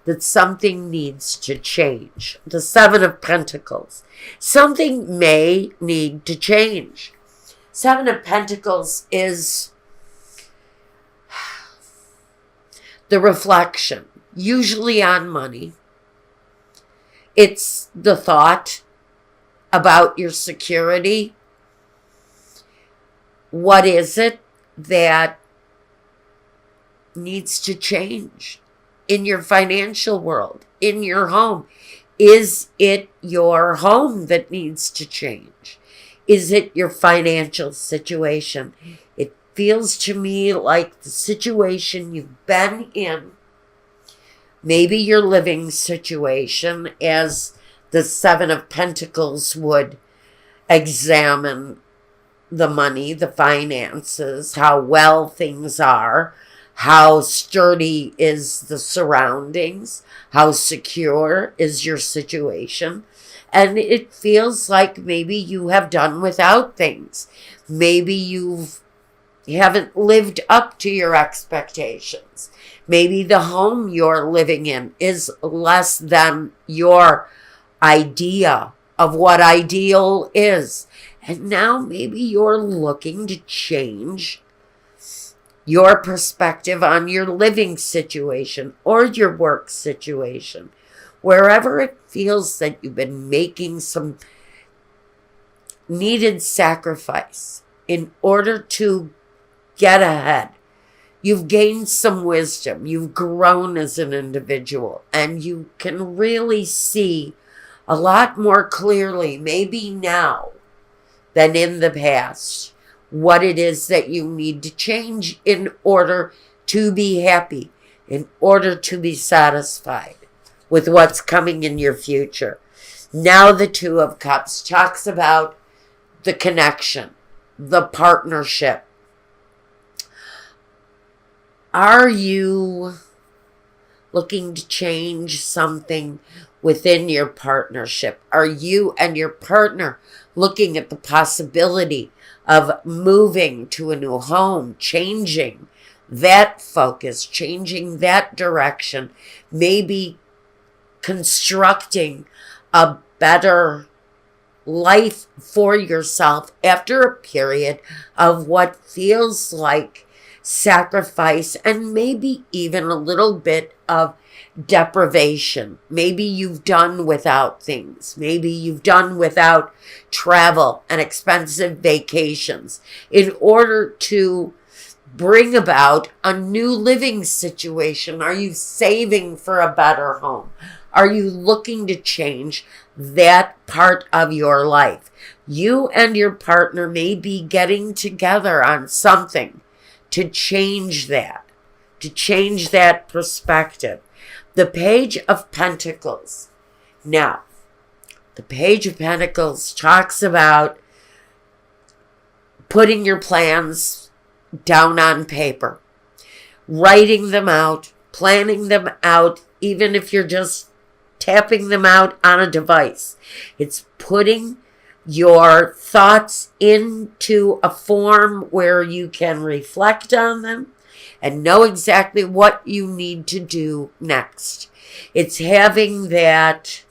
that something needs to change. The Seven of Pentacles. Something may need to change. Seven of Pentacles is the reflection, usually on money. It's the thought about your security. What is it that needs to change in your financial world, in your home? Is it your home that needs to change? Is it your financial situation? It feels to me like the situation you've been in, maybe your living situation, as the Seven of Pentacles would examine the money, the finances, how well things are, how sturdy is the surroundings, how secure is your situation. And it feels like maybe you have done without things. Maybe you haven't lived up to your expectations. Maybe the home you're living in is less than your idea of what ideal is. And now maybe you're looking to change your perspective on your living situation or your work situation. Wherever it feels that you've been making some needed sacrifice in order to get ahead. You've gained some wisdom. You've grown as an individual. And you can really see a lot more clearly, maybe now than in the past, what it is that you need to change in order to be happy, in order to be satisfied with what's coming in your future. Now the Two of Cups talks about the connection, the partnership. Are you looking to change something within your partnership? Are you and your partner looking at the possibility of moving to a new home, changing that focus, changing that direction, maybe constructing a better life for yourself after a period of what feels like sacrifice and maybe even a little bit of deprivation? Maybe you've done without things. Maybe you've done without travel and expensive vacations in order to bring about a new living situation. Are you saving for a better home? Are you looking to change that part of your life? You and your partner may be getting together on something to change that perspective. The Page of Pentacles. Now, the Page of Pentacles talks about putting your plans down on paper, writing them out, planning them out, even if you're just tapping them out on a device. It's putting your thoughts into a form where you can reflect on them and know exactly what you need to do next. It's having that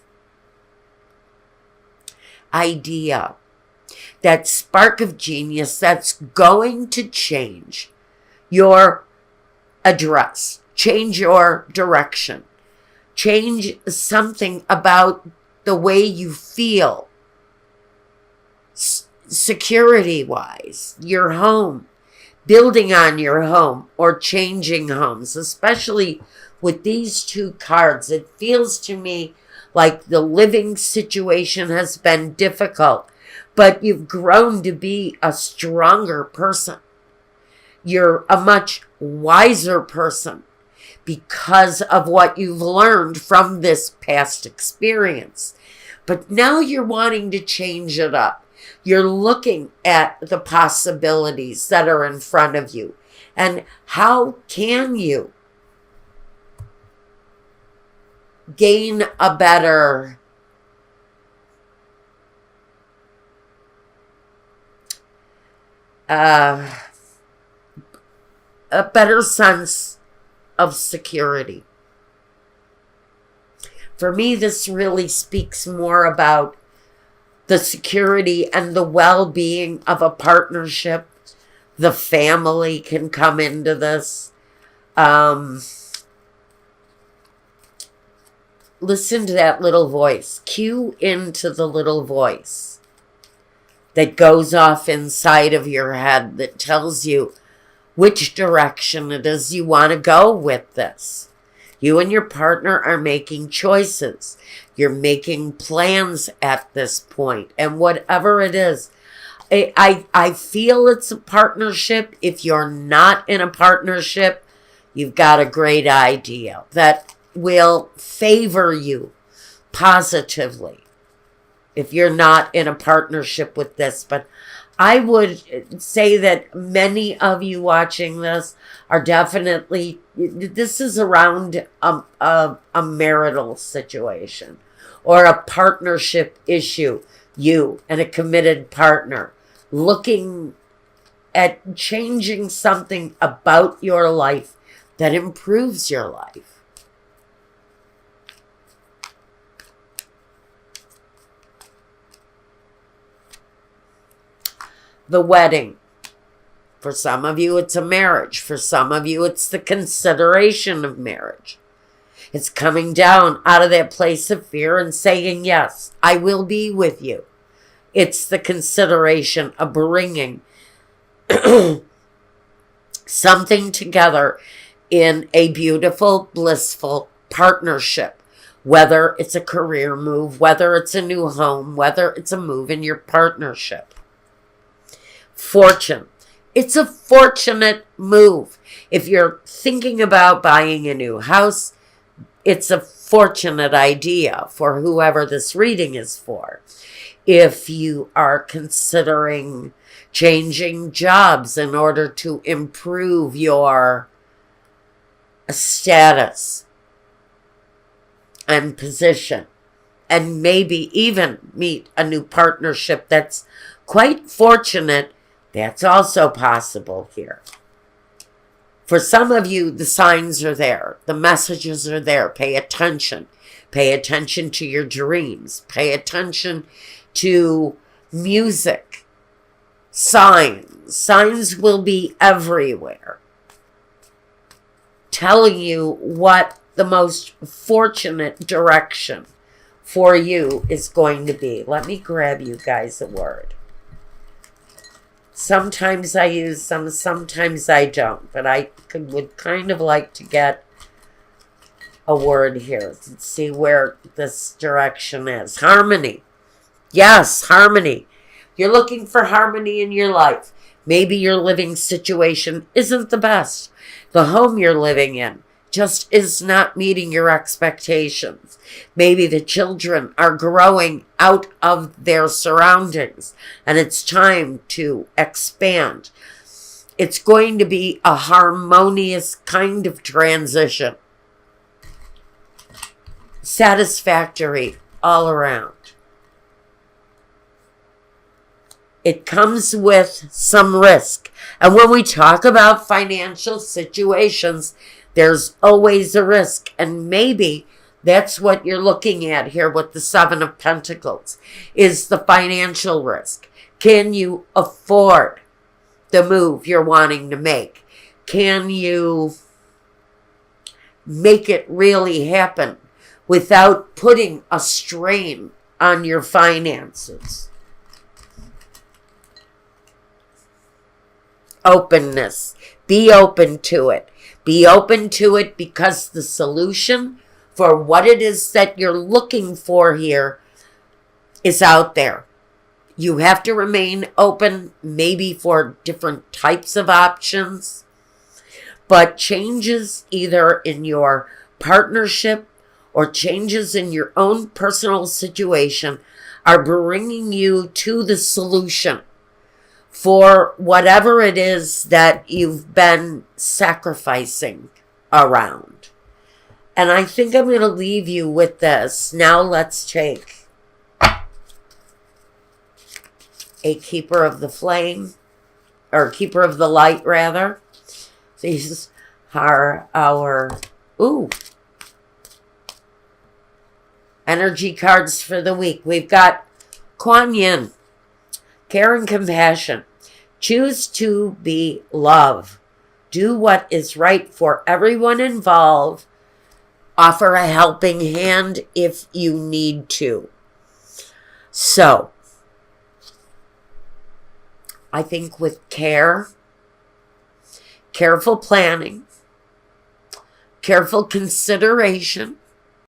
idea, that spark of genius that's going to change your address, change your direction, change something about the way you feel, security-wise, your home, building on your home or changing homes. Especially with these two cards, it feels to me like the living situation has been difficult, but you've grown to be a stronger person. You're a much wiser person because of what you've learned from this past experience. But now you're wanting to change it up. You're looking at the possibilities that are in front of you. And how can you gain a better sense of security? For me, this really speaks more about the security and the well-being of a partnership. The family can come into this. Listen to that little voice. Cue into the little voice that goes off inside of your head that tells you which direction it is you want to go with this. You and your partner are making choices. You're making plans at this point. And whatever it is, I feel it's a partnership. If you're not in a partnership, you've got a great idea that will favor you positively if you're not in a partnership with this. But I would say that many of you watching this are definitely, this is around a marital situation or a partnership issue. You and a committed partner looking at changing something about your life that improves your life. The wedding. For some of you, it's a marriage. For some of you, it's the consideration of marriage. It's coming down out of that place of fear and saying, yes, I will be with you. It's the consideration of bringing something together in a beautiful, blissful partnership. Whether it's a career move, whether it's a new home, whether it's a move in your partnership. Fortune. It's a fortunate move. If you're thinking about buying a new house, it's a fortunate idea for whoever this reading is for. If you are considering changing jobs in order to improve your status and position, and maybe even meet a new partnership that's quite fortunate, that's also possible here. For some of you, the signs are there. The messages are there. Pay attention. Pay attention to your dreams. Pay attention to music. Signs. Signs will be everywhere, telling you what the most fortunate direction for you is going to be. Let me grab you guys a word. Sometimes I use some, sometimes I don't. But I would kind of like to get a word here. Let's see where this direction is. Harmony. Yes, harmony. You're looking for harmony in your life. Maybe your living situation isn't the best. The home you're living in just is not meeting your expectations. Maybe the children are growing out of their surroundings and it's time to expand. It's going to be a harmonious kind of transition. Satisfactory all around. It comes with some risk. And when we talk about financial situations, there's always a risk. And maybe that's what you're looking at here with the Seven of Pentacles, is the financial risk. Can you afford the move you're wanting to make? Can you make it really happen without putting a strain on your finances? Openness. Be open to it. Be open to it because the solution for what it is that you're looking for here is out there. You have to remain open maybe for different types of options, but changes either in your partnership or changes in your own personal situation are bringing you to the solution for whatever it is that you've been sacrificing around. And I think I'm going to leave you with this. Now let's take a keeper of the flame, or keeper of the light, rather. These are our, Energy cards for the week. We've got Kuan Yin, care and compassion. Choose to be love. Do what is right for everyone involved. Offer a helping hand if you need to. So, I think with care, careful planning, careful consideration,